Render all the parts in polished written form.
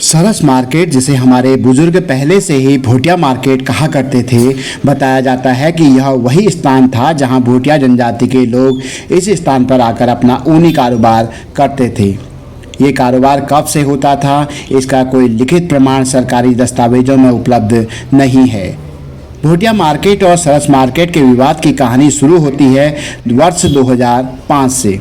सरस market, जिसे हमारे बुजुर्ग पहले से ही भोटिया मार्केट कहा करते थे, बताया जाता है कि यह वही स्थान था जहां भोटिया जनजाति के लोग इस स्थान पर आकर अपना ऊनी कारोबार करते थे। ये कारोबार कब से होता था, इसका कोई लिखित प्रमाण सरकारी दस्तावेजों में उपलब्ध नहीं है। भोटिया मार्केट और सरस मार्केट के विवाद की कहानी शुरू होती है वर्ष 2005 से।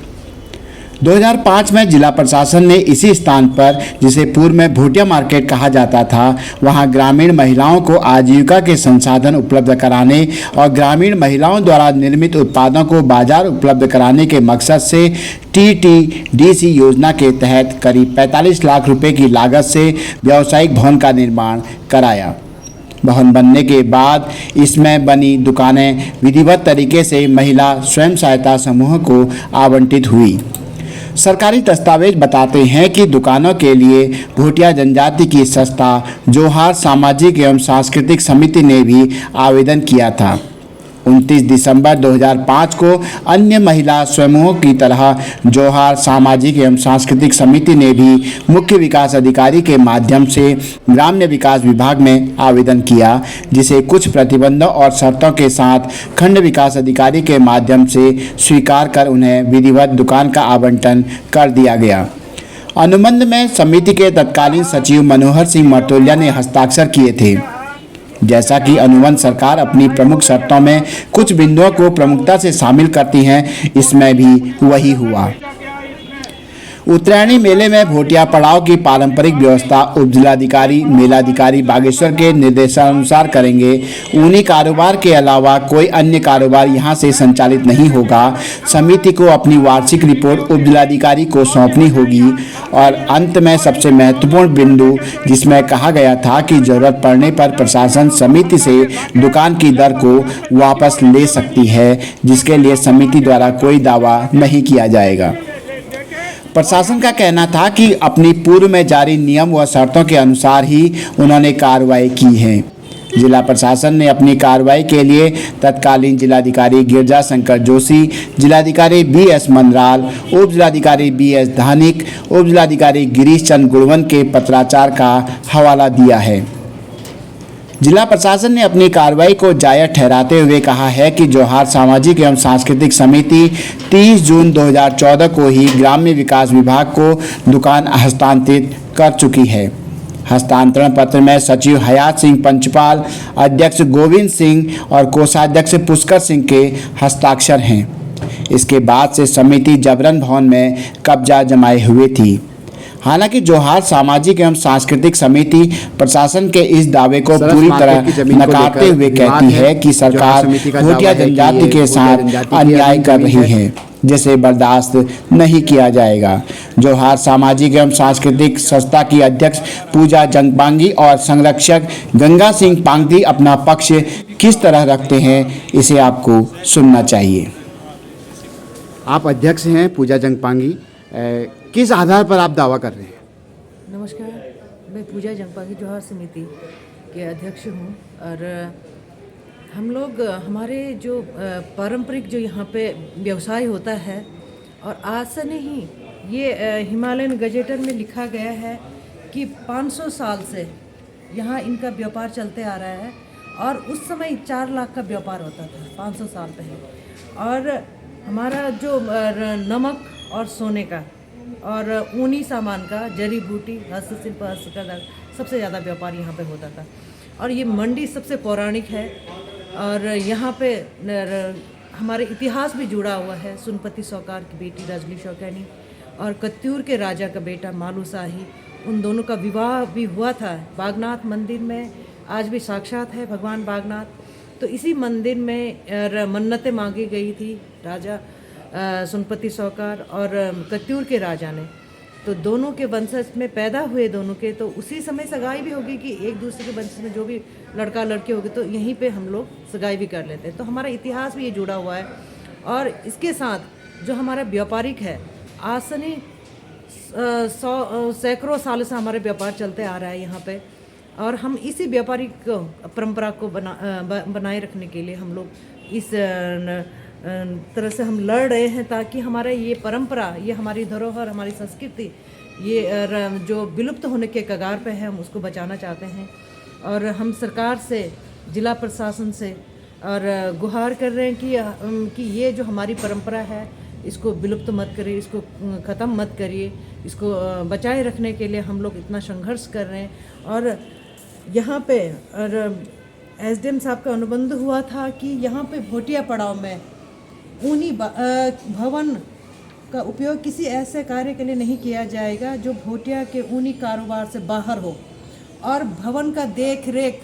2005 में जिला प्रशासन ने इसी स्थान पर, जिसे पूर्व में भोटिया मार्केट कहा जाता था, वहां ग्रामीण महिलाओं को आजीविका के संसाधन उपलब्ध कराने और ग्रामीण महिलाओं द्वारा निर्मित उत्पादों को बाजार उपलब्ध कराने के मकसद से TTDC योजना के तहत करीब 45 लाख रुपए की लागत से व्यावसायिक भवन का निर्माण कराया। भवन बनने के बाद इसमें बनी दुकानें विधिवत तरीके से महिला स्वयं सहायता समूह को आवंटित हुई। सरकारी दस्तावेज बताते हैं कि दुकानों के लिए भोटिया जनजाति की संस्था जोहार सामाजिक एवं सांस्कृतिक समिति ने भी आवेदन किया था। 29 दिसंबर 2005 को अन्य महिला समूहों की तरह जोहार सामाजिक एवं सांस्कृतिक समिति ने भी मुख्य विकास अधिकारी के माध्यम से ग्राम्य विकास विभाग में आवेदन किया, जिसे कुछ प्रतिबंधों और शर्तों के साथ खंड विकास अधिकारी के माध्यम से स्वीकार कर उन्हें विधिवत दुकान का आवंटन कर दिया गया। अनुबंध में समिति के तत्कालीन सचिव मनोहर सिंह मर्तोलिया ने हस्ताक्षर किए थे। जैसा कि अनुबंध सरकार अपनी प्रमुख शर्तों में कुछ बिंदुओं को प्रमुखता से शामिल करती हैं, इसमें भी वही हुआ। उत्तरायणी मेले में भोटिया पड़ाव की पारंपरिक व्यवस्था उपजिलाधिकारी मेलाधिकारी बागेश्वर के निर्देशानुसार करेंगे। ऊनी कारोबार के अलावा कोई अन्य कारोबार यहां से संचालित नहीं होगा। समिति को अपनी वार्षिक रिपोर्ट उपजिलाधिकारी को सौंपनी होगी। और अंत में सबसे महत्वपूर्ण बिंदु, जिसमें कहा गया था कि जरूरत पड़ने पर प्रशासन समिति से दुकान की दर को वापस ले सकती है, जिसके लिए समिति द्वारा कोई दावा नहीं किया जाएगा। प्रशासन का कहना था कि अपनी पूर्व में जारी नियम व शर्तों के अनुसार ही उन्होंने कार्रवाई की है। जिला प्रशासन ने अपनी कार्रवाई के लिए तत्कालीन जिलाधिकारी गिरजा शंकर जोशी, जिलाधिकारी BS मंदराल, उप जिलाधिकारी BS धानिक, उप जिलाधिकारी गिरीश चंद्र गुणवंत के पत्राचार का हवाला दिया है। जिला प्रशासन ने अपनी कार्रवाई को जायज ठहराते हुए कहा है कि जोहार सामाजिक एवं सांस्कृतिक समिति 30 जून 2014 को ही ग्राम्य विकास विभाग को दुकान हस्तांतरित कर चुकी है। हस्तांतरण पत्र में सचिव हयात सिंह पंचपाल, अध्यक्ष गोविंद सिंह और कोषाध्यक्ष पुष्कर सिंह के हस्ताक्षर हैं। इसके बाद से समिति जबरन भवन में कब्जा जमाए हुए थी। हालांकि जोहार सामाजिक एवं सांस्कृतिक समिति प्रशासन के इस दावे को पूरी तरह नकारते हुए कहती है कि सरकार भोटिया जनजाति के साथ अन्याय कर रही है, जिसे बर्दाश्त नहीं किया जाएगा। जोहार सामाजिक एवं सांस्कृतिक संस्था की अध्यक्ष पूजा जंगपांगी और संरक्षक गंगा सिंह पांगदी अपना पक्ष किस तरह रखते हैं, इसे आपको सुनना चाहिए। आप अध्यक्ष हैं पूजा जंगपांगी, किस आधार पर आप दावा कर रहे हैं? नमस्कार, मैं पूजा जंगपांगी जोहार समिति के अध्यक्ष हूँ। और हम लोग हमारे जो पारंपरिक जो यहाँ पे व्यवसाय होता है, और आज से नहीं, ये हिमालयन गजेटर में लिखा गया है कि 500 साल से यहाँ इनका व्यापार चलते आ रहा है। और उस समय 4 लाख का व्यापार होता था 500 साल पहले। और हमारा जो नमक और सोने का और ऊनी सामान का, जड़ी बूटी, हस्तशिल्प, हस्तकला, सबसे ज़्यादा व्यापार यहाँ पे होता था। और ये मंडी सबसे पौराणिक है। और यहाँ पे हमारे इतिहास भी जुड़ा हुआ है। सुनपति सौकार की बेटी रजनी शौकानी और कत्यूर के राजा का बेटा मालू शाही, उन दोनों का विवाह भी हुआ था बागनाथ मंदिर में। आज भी साक्षात है भगवान बागनाथ। तो इसी मंदिर में मन्नतें मांगी गई थी राजा सुनपति सौकार और कत्यूर के राजा ने। तो दोनों के वंशज में पैदा हुए दोनों के, तो उसी समय सगाई भी होगी कि एक दूसरे के वंश में जो भी लड़का लड़की होगी तो यहीं पे हम लोग सगाई भी कर लेते हैं। तो हमारा इतिहास भी ये जुड़ा हुआ है। और इसके साथ जो हमारा व्यापारिक है, आज से नहीं सैकड़ों साल से हमारे व्यापार चलते आ रहा है यहाँ पे, और हम इसी व्यापारिक परंपरा को बनाए रखने के लिए हम लोग इस तरह से हम लड़ रहे हैं, ताकि हमारा ये परंपरा, ये हमारी धरोहर, हमारी संस्कृति, ये जो विलुप्त होने के कगार पे है, हम उसको बचाना चाहते हैं। और हम सरकार से, जिला प्रशासन से और गुहार कर रहे हैं कि ये जो हमारी परंपरा है इसको विलुप्त मत करिए, इसको ख़त्म मत करिए, इसको बचाए रखने के लिए हम लोग इतना संघर्ष कर रहे हैं। और यहाँ पे और एसडीएम साहब का अनुबंध हुआ था कि यहाँ पे भोटिया पड़ाव में ऊनी भवन का उपयोग किसी ऐसे कार्य के लिए नहीं किया जाएगा जो भोटिया के ऊनी कारोबार से बाहर हो, और भवन का देख रेख,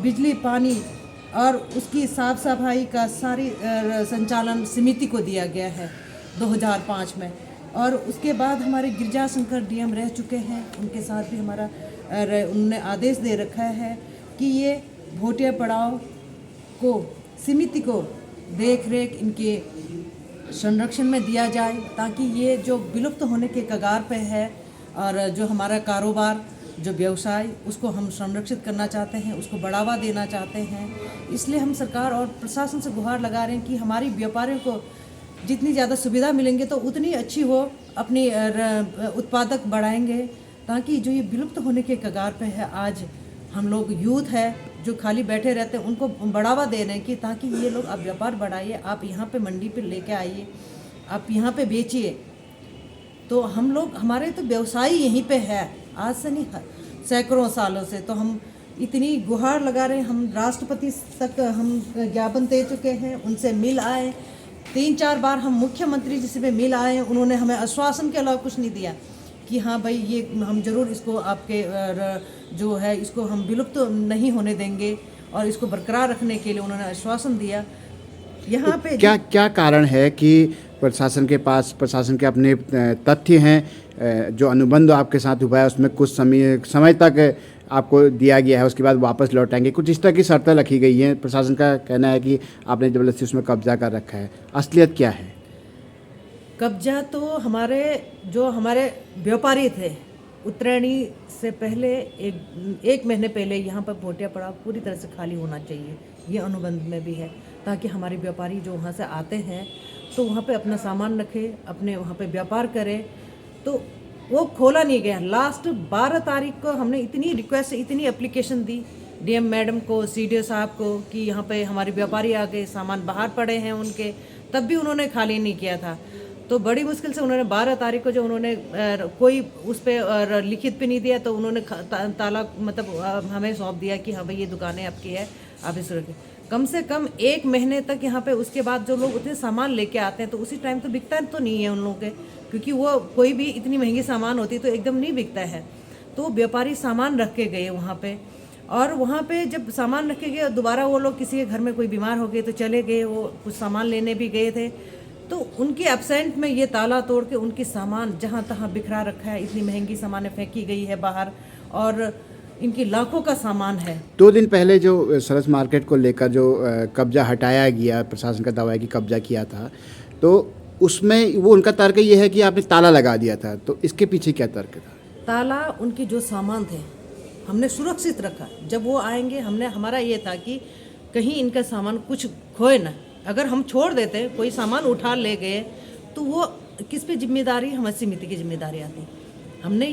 बिजली, पानी और उसकी साफ सफाई का सारी संचालन समिति को दिया गया है 2005 में। और उसके बाद हमारे गिरजा शंकर डीएम रह चुके हैं, उनके साथ भी हमारा उन्होंने आदेश दे रखा है कि ये भोटिया पड़ाव को, समिति को देख रेख इनके संरक्षण में दिया जाए, ताकि ये जो विलुप्त होने के कगार पे है और जो हमारा कारोबार, जो व्यवसाय, उसको हम संरक्षित करना चाहते हैं, उसको बढ़ावा देना चाहते हैं। इसलिए हम सरकार और प्रशासन से गुहार लगा रहे हैं कि हमारी व्यापारियों को जितनी ज़्यादा सुविधा मिलेंगे तो उतनी अच्छी वो अपनी उत्पादक बढ़ाएंगे, ताकि जो ये विलुप्त होने के कगार पे है, आज हम लोग यूथ है जो खाली बैठे रहते हैं, उनको बढ़ावा दे रहे हैं कि ताकि ये लोग आप व्यापार बढ़ाइए, आप यहाँ पे मंडी पे लेके आइए, आप यहाँ पे बेचिए। तो हम लोग, हमारे तो व्यवसाय यहीं पे है, आज से नहीं, सैकड़ों सालों से। तो हम इतनी गुहार लगा रहे हैं, हम राष्ट्रपति तक हम ज्ञापन दे चुके हैं, उनसे मिल आए 3-4 बार, हम मुख्यमंत्री जी से भी मिल आए, उन्होंने हमें आश्वासन के अलावा कुछ नहीं दिया कि हाँ भाई ये हम ज़रूर इसको आपके जो है इसको हम विलुप्त नहीं होने देंगे, और इसको बरकरार रखने के लिए उन्होंने आश्वासन दिया। यहाँ पे क्या क्या कारण है कि प्रशासन के पास, प्रशासन के अपने तथ्य हैं, जो अनुबंध आपके साथ हुआ है उसमें कुछ समय तक आपको दिया गया है, उसके बाद वापस लौटाएंगे, कुछ इस तरह की शर्तें रखी गई हैं। प्रशासन का कहना है कि आपने ज़बरदस्ती उसमें कब्जा कर रखा है, असलियत क्या है? कब्जा तो हमारे व्यापारी थे, उत्तरायणी से पहले एक महीने पहले यहाँ पर भोटिया पड़ाव पूरी तरह से खाली होना चाहिए, ये अनुबंध में भी है, ताकि हमारे व्यापारी जो वहाँ से आते हैं तो वहाँ पे अपना सामान रखे, अपने वहाँ पे व्यापार करें। तो वो खोला नहीं गया। लास्ट 12 तारीख को हमने इतनी रिक्वेस्ट, इतनी एप्लीकेशन दी डीएम मैडम को, सीडीओ साहब को कि यहाँ पे हमारे व्यापारी आ गए, सामान बाहर पड़े हैं उनके, तब भी उन्होंने खाली नहीं किया था। तो बड़ी मुश्किल से उन्होंने 12 तारीख को जो उन्होंने कोई उस पर लिखित भी नहीं दिया, तो उन्होंने ताला मतलब हमें सौंप दिया कि हाँ भाई ये दुकानें आपकी है, आप इस रखें। कम से कम 1 महीने तक यहाँ पे, उसके बाद जो लोग उतने सामान लेके आते हैं तो उसी टाइम तो बिकता तो नहीं है उन लोगों के, क्योंकि वो कोई भी इतनी महंगी सामान होती तो एकदम नहीं बिकता है। तो व्यापारी सामान रख के गए वहाँ पे, और वहाँ पे जब सामान रख के गए, दोबारा वो लोग किसी के घर में कोई बीमार हो गए तो चले गए, वो कुछ सामान लेने भी गए थे, तो उनके एब्सेंट में ये ताला तोड़ के उनकी सामान जहाँ तहाँ बिखरा रखा है। इतनी महंगी सामानें फेंकी गई है बाहर, और इनकी लाखों का सामान है। 2 दिन पहले जो सरस मार्केट को लेकर जो कब्जा हटाया गया, प्रशासन का दावा है कि कब्जा किया था, तो उसमें वो उनका तर्क ये है कि आपने ताला लगा दिया था, तो इसके पीछे क्या तर्क था? ताला, उनके जो सामान थे हमने सुरक्षित रखा। जब वो आएंगे, हमारा ये था कि कहीं इनका सामान कुछ खोए ना। अगर हम छोड़ देते, कोई सामान उठा ले गए, तो वो किस पे जिम्मेदारी? हमारी समिति की जिम्मेदारी आती। हमने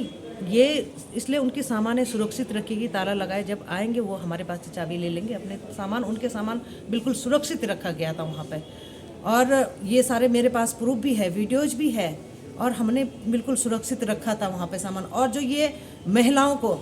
ये इसलिए उनके सामान सुरक्षित रखेगी, ताला लगाए, जब आएंगे वो हमारे पास से चाबी ले लेंगे अपने सामान। उनके सामान बिल्कुल सुरक्षित रखा गया था वहाँ पे, और ये सारे मेरे पास प्रूफ भी है, वीडियोज भी है, और हमने बिल्कुल सुरक्षित रखा था वहाँ पे सामान। और जो ये महिलाओं को,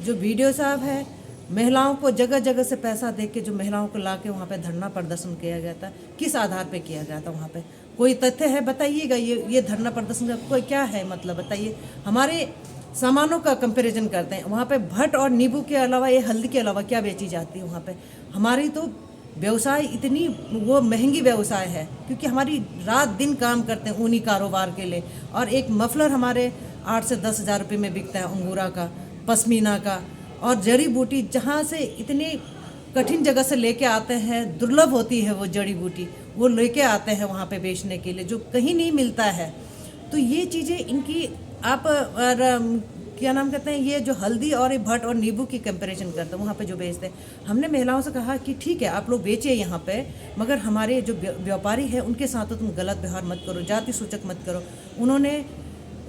जो वीडियो साहब है, महिलाओं को जगह जगह से पैसा दे के जो महिलाओं को ला के वहाँ पर धरना प्रदर्शन किया गया था, किस आधार पर किया गया था? वहाँ पर कोई तथ्य है बताइएगा। ये धरना प्रदर्शन का कोई क्या है मतलब बताइए? हमारे सामानों का कंपैरिजन करते हैं वहाँ पे, भट्ट और नींबू के अलावा, ये हल्दी के अलावा क्या बेची जाती है वहाँ पे? हमारी तो व्यवसाय इतनी वो महंगी व्यवसाय है, क्योंकि हमारी रात दिन काम करते हैं ऊनी कारोबार के लिए, और एक मफलर हमारे 8 से 10 हज़ार रुपये में बिकता है, अंगूरा का, पश्मीना का। और जड़ी बूटी जहाँ से इतनी कठिन जगह से लेके आते हैं, दुर्लभ होती है वो जड़ी बूटी, वो लेके आते हैं वहाँ पे बेचने के लिए, जो कहीं नहीं मिलता है। तो ये चीज़ें इनकी आप और क्या नाम कहते हैं, ये जो हल्दी और ये भट्ट और नींबू की कंपैरिजन करते हैं वहाँ पे जो बेचते हैं, हमने महिलाओं से कहा कि ठीक है आप लोग बेचिए यहाँ पे, मगर हमारे जो व्यापारी है उनके साथ तो तुम गलत व्यवहार मत करो, जाति सूचक मत करो। उन्होंने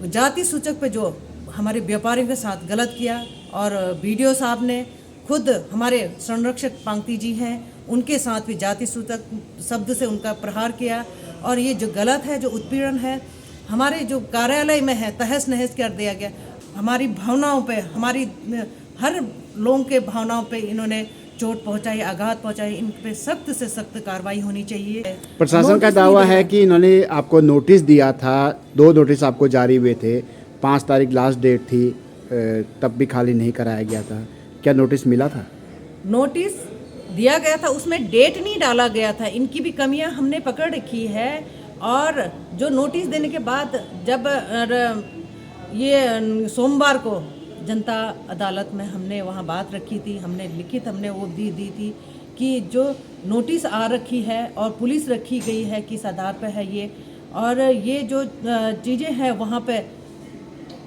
जाति सूचक पे जो हमारे व्यापारियों के साथ गलत किया, और बीडीओ साहब ने खुद हमारे संरक्षक पांगती जी हैं उनके साथ भी जाति सूचक शब्द से उनका प्रहार किया। और ये जो गलत है, जो उत्पीड़न है, हमारे जो कार्यालय में है तहस नहस कर दिया गया। हमारी भावनाओं पे, हमारी हर लोगों के भावनाओं पे इन्होंने चोट पहुंचाई, आघात पहुंचाई। इन पे सख्त से सख्त कार्रवाई होनी चाहिए। प्रशासन का दावा है कि इन्होंने आपको नोटिस दिया था, 2 नोटिस आपको जारी हुए थे, 5 तारीख लास्ट डेट थी, तब भी खाली नहीं कराया गया था। क्या नोटिस मिला था? नोटिस दिया गया था, उसमें डेट नहीं डाला गया था। इनकी भी कमियां हमने पकड़ रखी है। और जो नोटिस देने के बाद जब ये सोमवार को जनता अदालत में हमने वहाँ बात रखी थी, हमने लिखित हमने वो दी थी कि जो नोटिस आ रखी है और पुलिस रखी गई है किस आधार पर है ये, और ये जो चीज़ें हैं वहाँ पे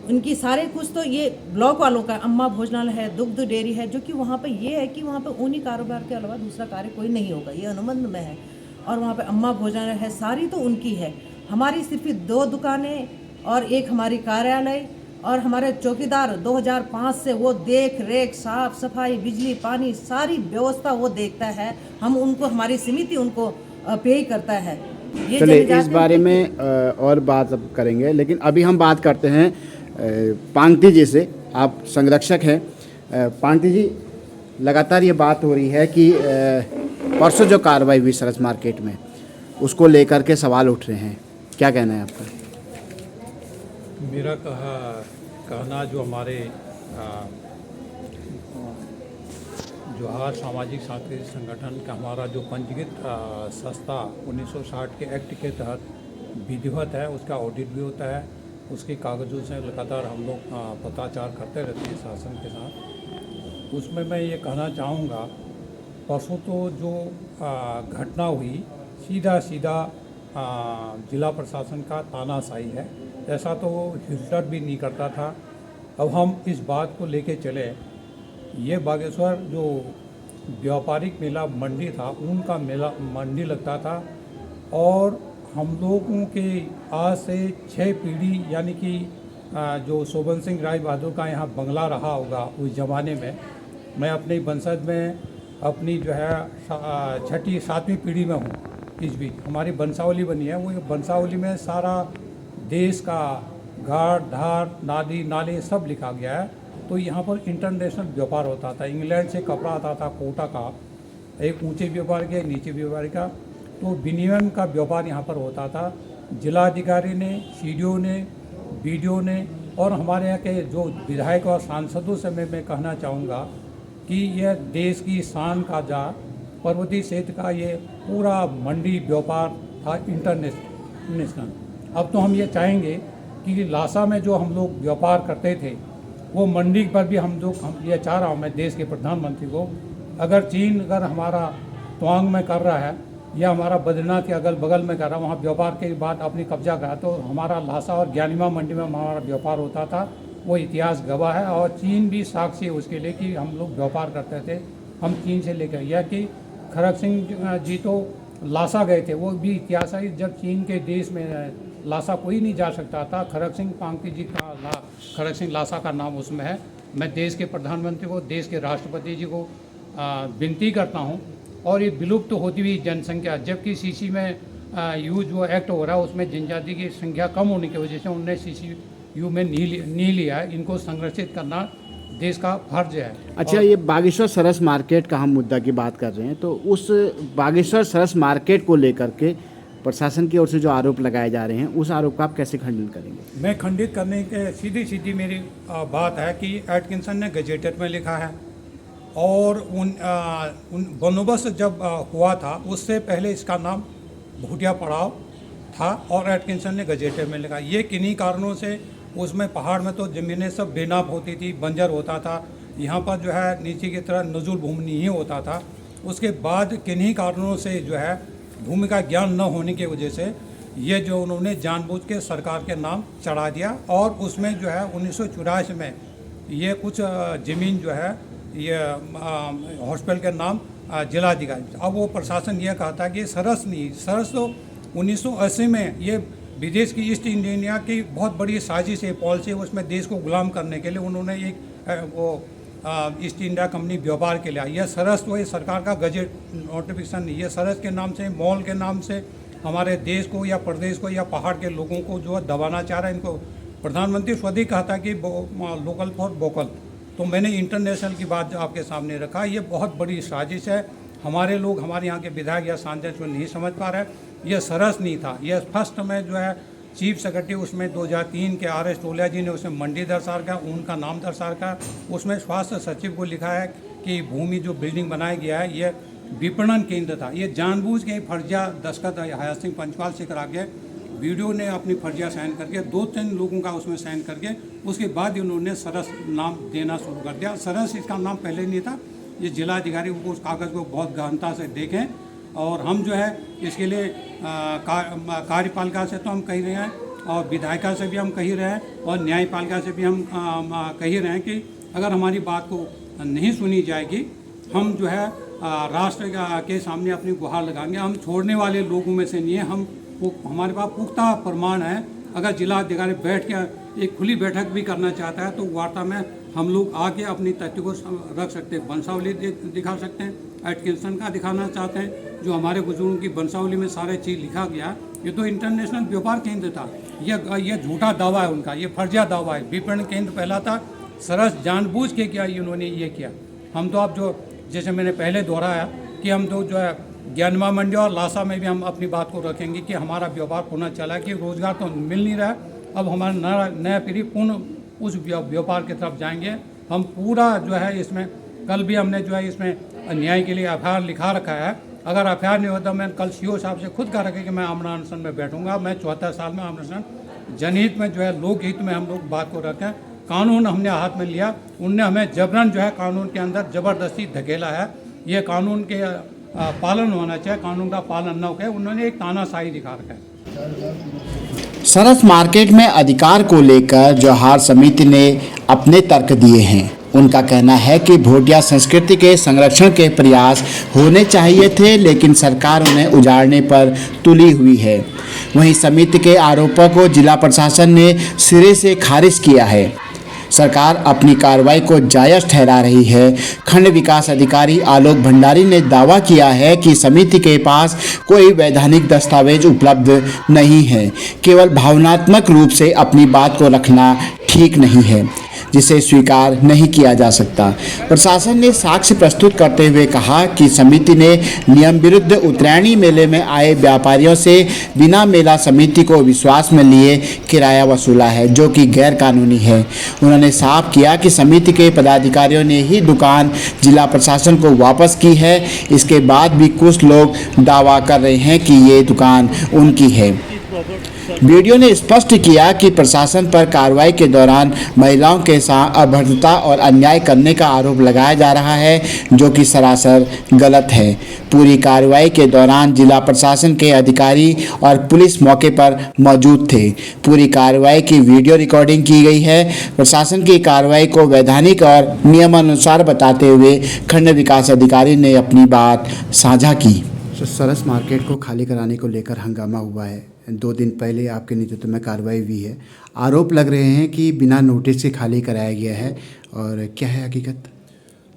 उनकी सारे कुछ तो ये ब्लॉक वालों का अम्मा भोजनालय है, दुग्ध डेयरी है, जो कि वहाँ पे ये है कि वहाँ पे ऊनी कारोबार के अलावा दूसरा कार्य कोई नहीं होगा, ये अनुबंध में है। और वहाँ पे अम्मा भोजनालय है, सारी तो उनकी है। हमारी सिर्फ 2 दुकानें और एक हमारी कार्यालय, और हमारे चौकीदार 2005 से वो देख रेख, साफ सफाई, बिजली पानी सारी व्यवस्था वो देखता है। हम उनको, हमारी समिति उनको पे करता है। ये चलिए इस बारे में और बात अब करेंगे, लेकिन अभी हम बात करते हैं पांगती जी से। आप संरक्षक हैं। पांगती जी, लगातार ये बात हो रही है कि परसों जो कार्रवाई हुई सरस मार्केट में, उसको लेकर के सवाल उठ रहे हैं, क्या कहना है आपका? मेरा कहना जो हमारे जोहार सामाजिक सांस्कृतिक संगठन का हमारा जो पंजीकृत संस्था 1960 के एक्ट के तहत विधिवत है, उसका ऑडिट भी होता है, उसके कागज़ों से लगातार हम लोग पत्राचार करते रहते हैं शासन के साथ। उसमें मैं ये कहना चाहूँगा, परसों तो जो घटना हुई सीधा जिला प्रशासन का तानाशाही है, ऐसा तो हिटलर भी नहीं करता था। अब हम इस बात को लेके चले, ये बागेश्वर जो व्यापारिक मेला मंडी था, उनका मेला मंडी लगता था, और हम लोगों के आज से 6 पीढ़ी यानी कि जो शोभन सिंह राय बहादुर का यहाँ बंगला रहा होगा उस ज़माने में, मैं अपने वंशज में अपनी जो है 6ठी 7वीं पीढ़ी में हूँ। इस बीच हमारी वंशावली बनी है, वो वंशावली में सारा देश का घाट धार नाली नाले सब लिखा गया है। तो यहाँ पर इंटरनेशनल व्यापार होता था, इंग्लैंड से कपड़ा आता था कोटा का, एक ऊंचे व्यापार के नीचे व्यापार का, तो विनिमय का व्यापार यहाँ पर होता था। जिलाधिकारी ने, सीडीओ ने, बीडीओ ने और हमारे यहाँ के जो विधायक और सांसदों से मैं कहना चाहूँगा कि यह देश की शान का जा पर्वतीय क्षेत्र का ये पूरा मंडी व्यापार था इंटरनेशनल। अब तो हम ये चाहेंगे कि लासा में जो हम लोग व्यापार करते थे वो मंडी पर भी हम ये चाह रहा हूँ मैं देश के प्रधानमंत्री को, अगर चीन अगर हमारा तवांग में कर रहा है या हमारा बद्रीनाथ के अगल बगल में कर रहा है, वहाँ व्यापार के बाद अपनी कब्जा करा, तो हमारा लासा और ज्ञानिमा मंडी में हमारा व्यापार होता था, वो इतिहास गवाह है। और चीन भी साक्षी है उसके लिए कि हम लोग व्यापार करते थे। हम चीन से लेकर यह कि खड़ग सिंह जी तो लासा गए थे, वो भी इतिहास है। जब चीन के देश में लासा कोई नहीं जा सकता था, खड़ग सिंह पांगती जी का खड़ग सिंह लासा का नाम उसमें है। मैं देश के प्रधानमंत्री को, देश के राष्ट्रपति जी को विनती करता हूँ, और ये विलुप्त तो होती हुई जनसंख्या, जबकि सीसी में यूज वो एक्ट हो रहा है, उसमें जनजाति की संख्या कम होने की वजह से उनने सीसी यू में नहीं लिया है। इनको संरक्षित करना देश का फर्ज है। अच्छा, ये बागेश्वर सरस मार्केट का हम मुद्दा की बात कर रहे हैं, तो उस बागेश्वर सरस मार्केट को लेकर के प्रशासन की ओर से जो आरोप लगाए जा रहे हैं, उस आरोप का आप कैसे खंडन करेंगे? मैं खंडित करने के सीधी मेरी बात है कि एटकिंसन ने गजेटेड में लिखा है, और उन बंदोबस्त जब हुआ था उससे पहले इसका नाम भूटिया पड़ाव था, और एटकिंसन ने गजेटेड में लिखा। ये किन्हीं कारणों से उसमें पहाड़ में तो ज़मीनें सब बेनाप होती थी, बंजर होता था, यहाँ पर जो है नीचे की तरह नजुल भूमि नहीं होता था। उसके बाद किन्हीं कारणों से जो है भूमि का ज्ञान न होने की वजह से ये जो उन्होंने जानबूझ के सरकार के नाम चढ़ा दिया। और उसमें जो है 1984 में ये कुछ ज़मीन जो है ये हॉस्पिटल के नाम जिलाधिकारी, अब वो प्रशासन ये कहता कि सरस नहीं, सरस तो 1980 में ये विदेश की ईस्ट इंडिया की बहुत बड़ी साजिश है, पॉलिसी है, उसमें देश को गुलाम करने के लिए उन्होंने एक वो ईस्ट इंडिया कंपनी व्यापार के लिए, यह सरस तो ये सरकार का गजट नोटिफिकेशन नहीं, ये सरस के नाम से, मॉल के नाम से हमारे देश को या प्रदेश को या पहाड़ के लोगों को जो है दबाना चाह रहा है। इनको प्रधानमंत्री स्वयं ही कहता कि लोकल फॉर वोकल, तो मैंने इंटरनेशनल की बात आपके सामने रखा। ये बहुत बड़ी साजिश है, हमारे लोग, हमारे यहाँ के विधायक या सांसद जो नहीं समझ पा रहे। यह सरस नहीं था, यह फर्स्ट में जो है चीफ सेक्रेटरी उसमें 2003 के आर एस टोलिया जी ने उसमें मंडी दर्शा रखा, उनका नाम दर्शा रखा। उसमें स्वास्थ्य सचिव को लिखा है कि भूमि जो बिल्डिंग बनाया गया है ये विपणन केंद्र था। ये जानबूझ के फर्जिया दस्तखत हयात सिंह पंचवाल से करा के वीडियो ने अपनी फर्जिया साइन करके 2-3 लोगों का उसमें साइन करके उसके बाद उन्होंने सरस नाम देना शुरू कर दिया। सरस इसका नाम पहले नहीं था। ये जिलाधिकारी को उस कागज़ को बहुत गहनता से देखें और हम जो है इसके लिए कार्यपालिका से तो हम कह रहे हैं और विधायिका से भी हम कह रहे हैं और न्यायपालिका से भी हम कह रहे हैं कि अगर हमारी बात को नहीं सुनी जाएगी, हम जो है राष्ट्र के सामने अपनी गुहार लगाएंगे। हम छोड़ने वाले लोगों में से नहीं है, हमारे पास पुख्ता प्रमाण है। अगर जिलाधिकारी बैठ के एक खुली बैठक भी करना चाहता है तो वार्ता में हम लोग आके अपनी तथ्य को रख सकते हैं। वंशावली दिखा सकते हैं, एटकिंसन का दिखाना चाहते हैं, जो हमारे बुजुर्गों की वंशावली में सारे चीज़ लिखा गया। ये तो इंटरनेशनल व्यापार केंद्र था, ये झूठा दावा है उनका, ये फर्जिया दावा है। विपणन केंद्र पहला था, सरस जानबूझ के किया इन्होंने ये किया। हम तो अब जो जैसे मैंने पहले दोहराया कि हम तो जो है ज्ञानमा मंडी और लासा में भी हम अपनी बात को रखेंगे कि हमारा व्यापार पुनः चला, कि रोज़गार तो मिल नहीं रहा। अब हमारा नया पीढ़ी पुनः उस व्यापार की तरफ जाएंगे। हम पूरा जो है इसमें, कल भी हमने जो है इसमें न्याय के लिए एफआईआर लिखा रखा है। अगर एफआईआर नहीं होता, मैं कल सीओ साहब से खुद कह रखा कि मैं आमरण अनशन में बैठूंगा। मैं 74 साल में आमरण अनशन, जनहित में जो है लोकहित में हम लोग बात को रखें। कानून हमने हाथ में लिया, उनने हमें जबरन जो है कानून के अंदर ज़बरदस्ती धकेला है। ये कानून के पालन होना चाहिए, कानून का पालन न हो, उन्होंने एक तानाशाही दिखा रखा है। सरस मार्केट में अधिकार को लेकर जौहार समिति ने अपने तर्क दिए हैं। उनका कहना है कि भोटिया संस्कृति के संरक्षण के प्रयास होने चाहिए थे, लेकिन सरकार उन्हें उजाड़ने पर तुली हुई है। वहीं समिति के आरोपों को जिला प्रशासन ने सिरे से खारिज किया है। सरकार अपनी कार्रवाई को जायज़ ठहरा रही है। खंड विकास अधिकारी आलोक भंडारी ने दावा किया है कि समिति के पास कोई वैधानिक दस्तावेज उपलब्ध नहीं है, केवल भावनात्मक रूप से अपनी बात को रखना ठीक नहीं है, जिसे स्वीकार नहीं किया जा सकता। प्रशासन ने साक्ष्य प्रस्तुत करते हुए कहा कि समिति ने नियम विरुद्ध उत्तरायणी मेले में आए व्यापारियों से बिना मेला समिति को विश्वास में लिए किराया वसूला है, जो कि गैर कानूनी है। उन्होंने साफ किया कि समिति के पदाधिकारियों ने ही दुकान जिला प्रशासन को वापस की है। इसके बाद भी कुछ लोग दावा कर रहे हैं कि ये दुकान उनकी है। वीडियो ने स्पष्ट किया कि प्रशासन पर कार्रवाई के दौरान महिलाओं के साथ अभद्रता और अन्याय करने का आरोप लगाया जा रहा है, जो कि सरासर गलत है। पूरी कार्रवाई के दौरान जिला प्रशासन के अधिकारी और पुलिस मौके पर मौजूद थे। पूरी कार्रवाई की वीडियो रिकॉर्डिंग की गई है। प्रशासन की कार्रवाई को वैधानिक और नियमानुसार बताते हुए खंड विकास अधिकारी ने अपनी बात साझा की। सरस मार्केट को खाली कराने को लेकर हंगामा हुआ है। 2 दिन पहले आपके नेतृत्व में कार्रवाई हुई है। आरोप लग रहे हैं कि बिना नोटिस से खाली कराया गया है, और क्या है हकीकत?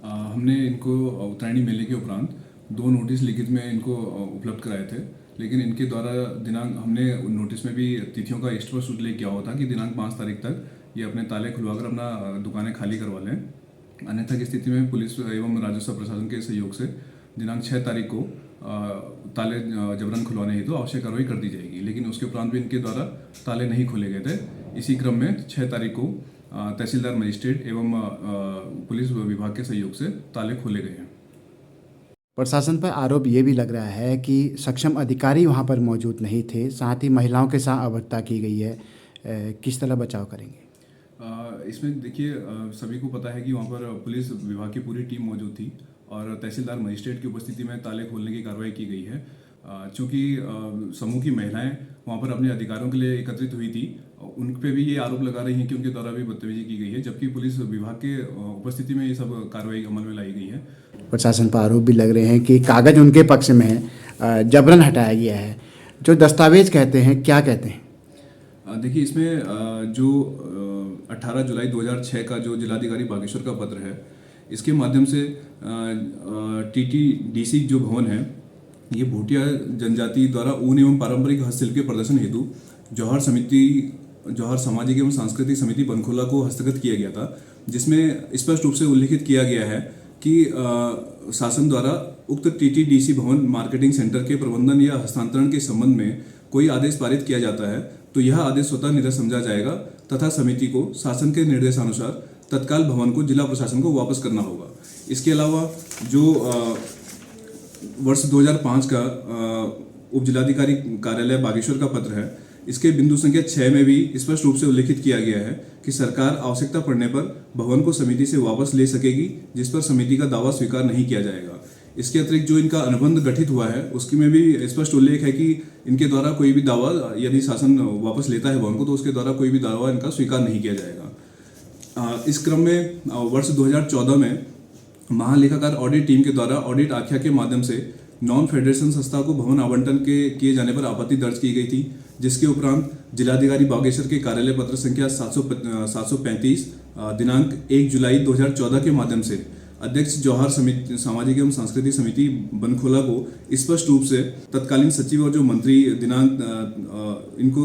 हमने इनको उत्तरायणी मेले के उपरांत 2 नोटिस लिखित में इनको उपलब्ध कराए थे, लेकिन इनके द्वारा दिनांक, हमने नोटिस में भी तिथियों का स्पष्ट उल्लेख किया हुआ था कि दिनांक 5 तारीख तक ये अपने ताले खुलवाकर अपना दुकानें खाली करवा लें। अन्यथा की स्थिति में पुलिस एवं राजस्व प्रशासन के सहयोग से दिनांक 6 तारीख को ताले जबरन खुलवाने हेतु आवश्यक कार्रवाई कर दी जाएगी। लेकिन उसके उपरांत भी इनके द्वारा ताले नहीं खोले गए थे। इसी क्रम में 6 तारीख को तहसीलदार मजिस्ट्रेट एवं पुलिस विभाग के सहयोग से ताले खोले गए हैं। प्रशासन पर आरोप ये भी लग रहा है कि सक्षम अधिकारी वहाँ पर मौजूद नहीं थे, साथ ही महिलाओं के साथ अभद्रता की गई है। किस तरह बचाव करेंगे? इसमें देखिए, सभी को पता है कि वहाँ पर पुलिस विभाग की पूरी टीम मौजूद थी और तहसीलदार मजिस्ट्रेट की उपस्थिति में ताले खोलने की कार्रवाई की गई है। चूँकि समूह की महिलाएं वहाँ पर अपने अधिकारों के लिए एकत्रित हुई थी, उन पे भी ये आरोप लगा रही हैं कि उनके द्वारा भी बदतमीजी की गई है, जबकि पुलिस विभाग के उपस्थिति में ये सब कार्रवाई अमल में लाई गई है। प्रशासन पर आरोप भी लग रहे हैं कि कागज उनके पक्ष में है, जबरन हटाया गया है। जो दस्तावेज कहते हैं, क्या कहते हैं? देखिए, इसमें जो 18 जुलाई 2006 का जो जिलाधिकारी बागेश्वर का पत्र है, इसके माध्यम से TTDC जो भवन है, ये भोटिया जनजाति द्वारा ऊन एवं पारंपरिक हस्तशिल्प के प्रदर्शन हेतु जौहर सामाजिक एवं सांस्कृतिक समिति बनखोला को हस्तगत किया गया था, जिसमें स्पष्ट रूप से उल्लिखित किया गया है कि शासन द्वारा उक्त TTDC भवन मार्केटिंग सेंटर के प्रबंधन या हस्तांतरण के संबंध में कोई आदेश पारित किया जाता है तो यह आदेश स्वतः निरस्त समझा जाएगा तथा समिति को शासन के निर्देशानुसार तत्काल भवन को जिला प्रशासन को वापस करना होगा। इसके अलावा जो वर्ष 2005 का उप जिलाधिकारी कार्यालय बागेश्वर का पत्र है, इसके बिंदु संख्या 6 में भी स्पष्ट रूप से उल्लिखित किया गया है कि सरकार आवश्यकता पड़ने पर भवन को समिति से वापस ले सकेगी, जिस पर समिति का दावा स्वीकार नहीं किया जाएगा। इसके अतिरिक्त जो इनका अनुबंध गठित हुआ है, उसकी में भी स्पष्ट उल्लेख है कि इनके द्वारा कोई भी दावा, यदि शासन वापस लेता है भवन को, तो उसके द्वारा कोई भी दावा इनका स्वीकार नहीं किया जाएगा। इस क्रम में वर्ष 2014 में महालेखाकार ऑडिट टीम के द्वारा ऑडिट आख्या के माध्यम से नॉन फेडरेशन संस्था को भवन आवंटन के किए जाने पर आपत्ति दर्ज की गई थी, जिसके उपरांत जिलाधिकारी बागेश्वर के कार्यालय पत्र संख्या 735 दिनांक 1 जुलाई 2014 के माध्यम से अध्यक्ष जौहर समिति सामाजिक एवं सांस्कृतिक समिति बनखोला को स्पष्ट रूप से तत्कालीन सचिव और जो मंत्री दिनांक इनको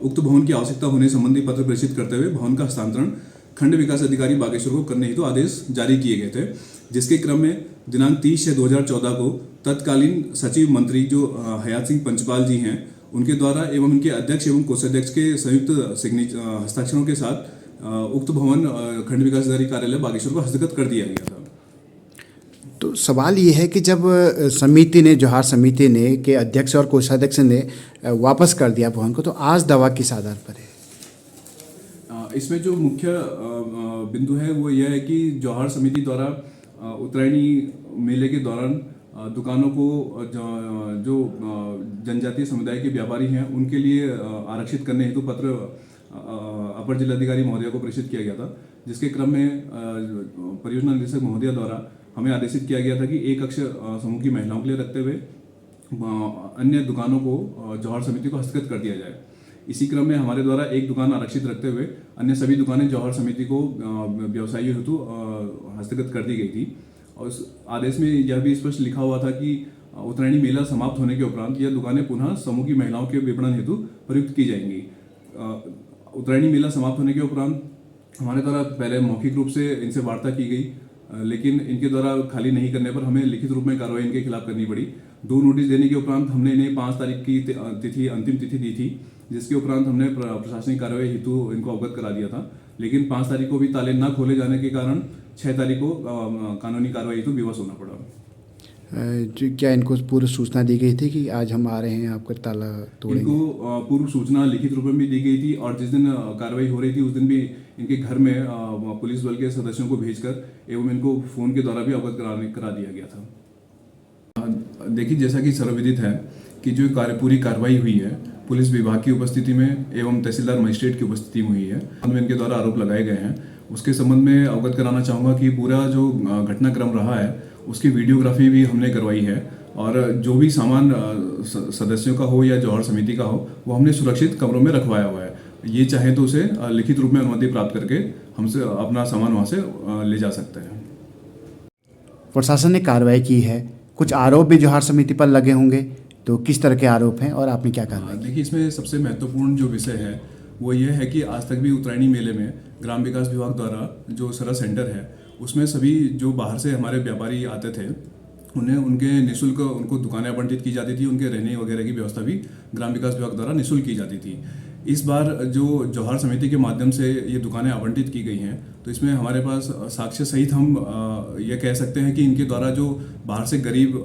उक्त भवन की आवश्यकता होने संबंधी पत्र प्रेषित करते हुए भवन का हस्तांतरण खंड विकास अधिकारी बागेश्वर को करने हेतु आदेश जारी किए गए थे, जिसके क्रम में दिनांक 30/6/2014 को तत्कालीन सचिव मंत्री जो हयात सिंह पंचपाल जी हैं, उनके द्वारा एवं उनके अध्यक्ष एवं कोषाध्यक्ष के संयुक्त हस्ताक्षरों के साथ उक्त भवन खंड विकास अधिकारी कार्यालय बागेश्वर को हस्तगत कर दिया गया था। तो सवाल ये है कि जब समिति ने, जौहर समिति ने के अध्यक्ष और कोषाध्यक्ष ने वापस कर दिया भवन को, तो आज दावा किस आधार पर है? इसमें जो मुख्य बिंदु है वो यह है कि जौहर समिति द्वारा उत्तरायणी मेले के दौरान दुकानों को जो जनजातीय समुदाय के व्यापारी हैं उनके लिए आरक्षित करने हेतु पत्र अपर जिलाधिकारी महोदय को प्रेषित किया गया था, जिसके क्रम में परियोजना निदेशक महोदय द्वारा हमें आदेशित किया गया था कि एक कक्ष समूह की महिलाओं के लिए रखते हुए अन्य दुकानों को जौहर समिति को हस्तगत कर दिया जाए। इसी क्रम में हमारे द्वारा एक दुकान आरक्षित रखते हुए अन्य सभी दुकानें जौहर समिति को व्यवसायियों हेतु हस्तगत कर दी गई थी। और उस आदेश में यह भी स्पष्ट लिखा हुआ था कि उत्तरायणी मेला समाप्त होने के उपरांत यह दुकानें पुनः समूह की महिलाओं के विपणन हेतु प्रयुक्त की जाएंगी। उत्तरायणी मेला समाप्त होने के उपरांत हमारे द्वारा पहले मौखिक रूप से इनसे वार्ता की गई, लेकिन इनके द्वारा खाली नहीं करने पर हमें लिखित रूप में कार्रवाई इनके खिलाफ करनी पड़ी। 2 नोटिस देने के उपरांत हमने इन्हें 5 तारीख की तिथि अंतिम तिथि दी थी, जिसके उपरांत हमने प्रशासनिक कार्रवाई हेतु इनको अवगत करा दिया था, लेकिन 5 तारीख को भी ताले न खोले जाने के कारण 6 तारीख को कानूनी कार्रवाई हेतु विवश होना पड़ा। क्या इनको पूर्व सूचना दी गई थी कि आज हम आ रहे हैं, आपका ताला तोड़ेंगे? इनको पूर्व सूचना लिखित रूप में भी दी गई थी और जिस दिन कार्रवाई हो रही थी उस दिन भी इनके घर में पुलिस बल के सदस्यों को भेजकर एवं इनको फोन के द्वारा भी अवगत करा दिया गया था। देखिए, जैसा कि सर्वविदित है कि जो पूरी कार्रवाई हुई है पुलिस विभाग की उपस्थिति में एवं तहसीलदार मजिस्ट्रेट की उपस्थिति में हुई है, इनके द्वारा आरोप लगाए गए हैं, उसके संबंध में अवगत कराना चाहूँगा कि पूरा जो घटनाक्रम रहा है उसकी वीडियोग्राफी भी हमने करवाई है और जो भी सामान सदस्यों का हो या जौहर समिति का हो वो हमने सुरक्षित कमरों में रखवाया हुआ है। ये चाहे तो उसे लिखित रूप में अनुमति प्राप्त करके हमसे अपना सामान वहाँ से ले जा सकते हैं। प्रशासन ने कार्रवाई की है, कुछ आरोप भी जौहर समिति पर लगे होंगे, तो किस तरह के आरोप हैं और आपने क्या कार्रवाई? देखिए, इसमें सबसे महत्वपूर्ण जो विषय है वो ये है कि आज तक भी उत्तरायणी मेले में ग्राम विकास विभाग द्वारा जो सरस सेंटर है उसमें सभी जो बाहर से हमारे व्यापारी आते थे उन्हें उनके निःशुल्क उनको दुकानें आवंटित की जाती थी, उनके रहने वगैरह की व्यवस्था भी ग्राम विकास विभाग द्वारा निःशुल्क की जाती थी। इस बार जो जौहर समिति के माध्यम से ये दुकानें आवंटित की गई हैं तो इसमें हमारे पास साक्ष्य सहित हम ये कह सकते हैं कि इनके द्वारा जो बाहर से गरीब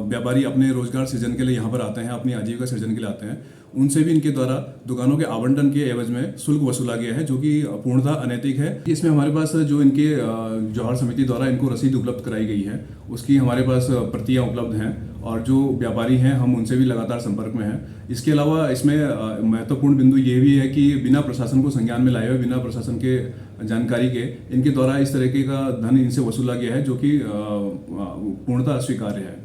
व्यापारी अपने रोजगार सृजन के लिए यहाँ पर आते हैं, अपनी आजीविका सृजन के लिए आते हैं, उनसे भी इनके द्वारा दुकानों के आवंटन के एवज में शुल्क वसूला गया है, जो कि पूर्णतः अनैतिक है। इसमें हमारे पास जो इनके जौहर समिति द्वारा इनको रसीद उपलब्ध कराई गई है, उसकी हमारे पास प्रतियां उपलब्ध हैं और जो व्यापारी हैं हम उनसे भी लगातार संपर्क में हैं। इसके अलावा इसमें महत्वपूर्ण बिंदु ये भी है कि बिना प्रशासन को संज्ञान में लाए हुए, बिना प्रशासन के जानकारी के इनके द्वारा इस तरीके का धन इनसे वसूला गया है, जो कि पूर्णतः अस्वीकार्य है।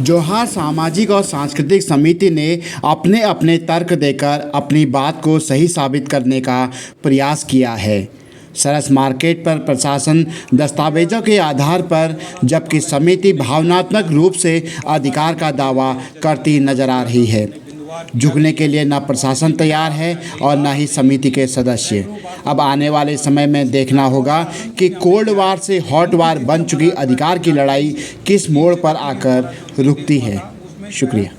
जौहर सामाजिक और सांस्कृतिक समिति ने अपने अपने तर्क देकर अपनी बात को सही साबित करने का प्रयास किया है। सरस मार्केट पर प्रशासन दस्तावेजों के आधार पर, जबकि समिति भावनात्मक रूप से अधिकार का दावा करती नजर आ रही है। झुकने के लिए न प्रशासन तैयार है और न ही समिति के सदस्य। अब आने वाले समय में देखना होगा कि कोल्ड वार से हॉट वार बन चुकी अधिकार की लड़ाई किस मोड़ पर आकर रुकती है। शुक्रिया।